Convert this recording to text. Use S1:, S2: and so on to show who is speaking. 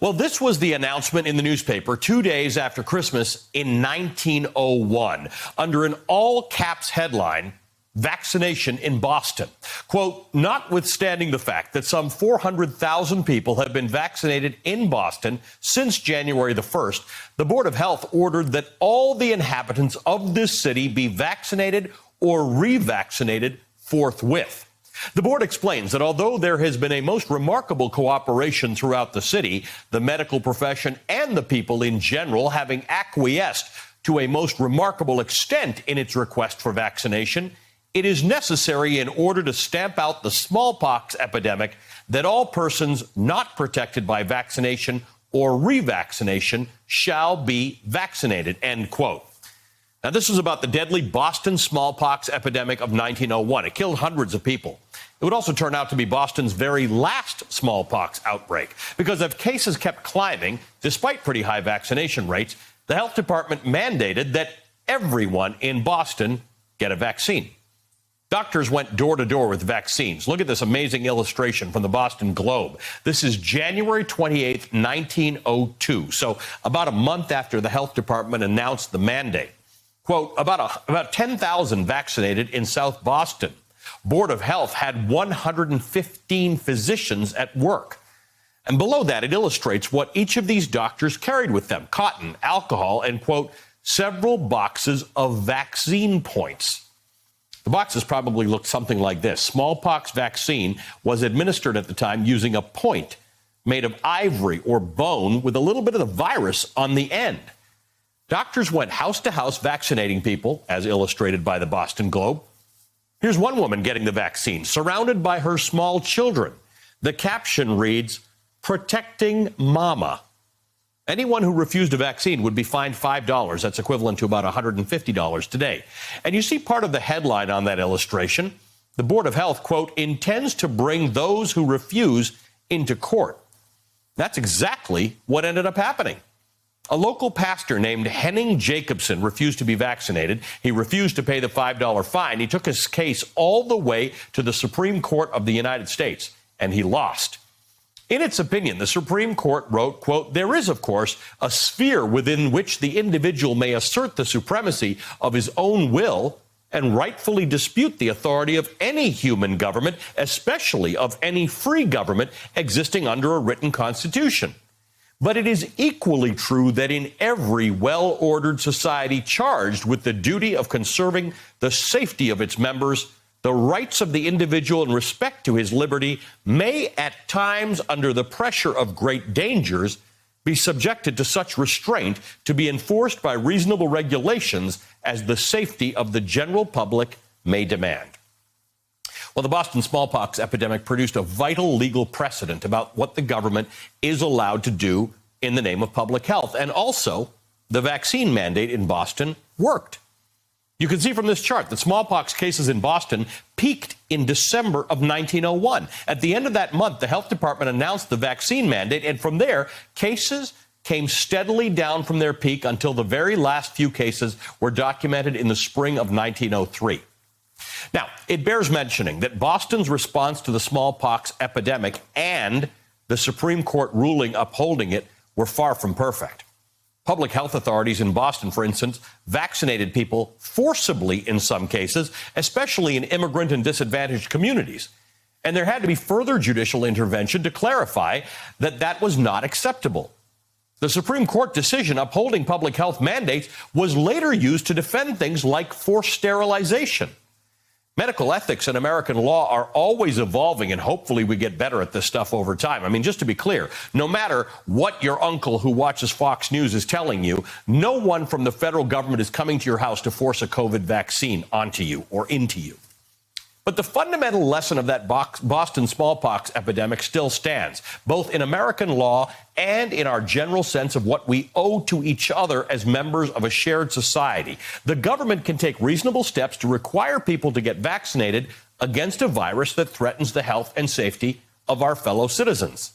S1: Well, this was the announcement in the newspaper 2 days after Christmas in 1901 under an all-caps headline, Vaccination in Boston. Quote, notwithstanding the fact that some 400,000 people have been vaccinated in Boston since January the 1st, the Board of Health ordered that all the inhabitants of this city be vaccinated or revaccinated forthwith. The board explains that although there has been a most remarkable cooperation throughout the city, the medical profession and the people in general having acquiesced to a most remarkable extent in its request for vaccination, it is necessary in order to stamp out the smallpox epidemic that all persons not protected by vaccination or revaccination shall be vaccinated, end quote. Now, this was about the deadly Boston smallpox epidemic of 1901. It killed hundreds of people. It would also turn out to be Boston's very last smallpox outbreak, because if cases kept climbing, despite pretty high vaccination rates, the health department mandated that everyone in Boston get a vaccine. Doctors went door to door with vaccines. Look at this amazing illustration from the Boston Globe. This is January 28th, 1902, so about a month after the health department announced the mandate. Quote, about 10,000 vaccinated in South Boston. Board of Health had 115 physicians at work. And below that, it illustrates what each of these doctors carried with them: cotton, alcohol, and, quote, several boxes of vaccine points. The boxes probably looked something like this. Smallpox vaccine was administered at the time using a point made of ivory or bone with a little bit of the virus on the end. Doctors went house to house vaccinating people, as illustrated by the Boston Globe. Here's one woman getting the vaccine, surrounded by her small children. The caption reads, "Protecting Mama." Anyone who refused a vaccine would be fined $5. That's equivalent to about $150 today. And you see part of the headline on that illustration. The Board of Health, quote, intends to bring those who refuse into court. That's exactly what ended up happening. A local pastor named Henning Jacobson refused to be vaccinated. He refused to pay the $5 fine. He took his case all the way to the Supreme Court of the United States, and he lost. In its opinion, the Supreme Court wrote, quote, there is, of course, a sphere within which the individual may assert the supremacy of his own will and rightfully dispute the authority of any human government, especially of any free government existing under a written constitution. But it is equally true that in every well-ordered society charged with the duty of conserving the safety of its members, the rights of the individual in respect to his liberty may at times, under the pressure of great dangers, be subjected to such restraint to be enforced by reasonable regulations as the safety of the general public may demand. Well, the Boston smallpox epidemic produced a vital legal precedent about what the government is allowed to do in the name of public health. And also, the vaccine mandate in Boston worked. You can see from this chart that smallpox cases in Boston peaked in December of 1901. At the end of that month, the health department announced the vaccine mandate, and from there, cases came steadily down from their peak until the very last few cases were documented in the spring of 1903. Now, it bears mentioning that Boston's response to the smallpox epidemic and the Supreme Court ruling upholding it were far from perfect. Public health authorities in Boston, for instance, vaccinated people forcibly in some cases, especially in immigrant and disadvantaged communities. And there had to be further judicial intervention to clarify that that was not acceptable. The Supreme Court decision upholding public health mandates was later used to defend things like forced sterilization. Medical ethics and American law are always evolving, and hopefully we get better at this stuff over time. I mean, just to be clear, no matter what your uncle who watches Fox News is telling you, no one from the federal government is coming to your house to force a COVID vaccine onto you or into you. But the fundamental lesson of that Boston smallpox epidemic still stands, both in American law and in our general sense of what we owe to each other as members of a shared society. The government can take reasonable steps to require people to get vaccinated against a virus that threatens the health and safety of our fellow citizens.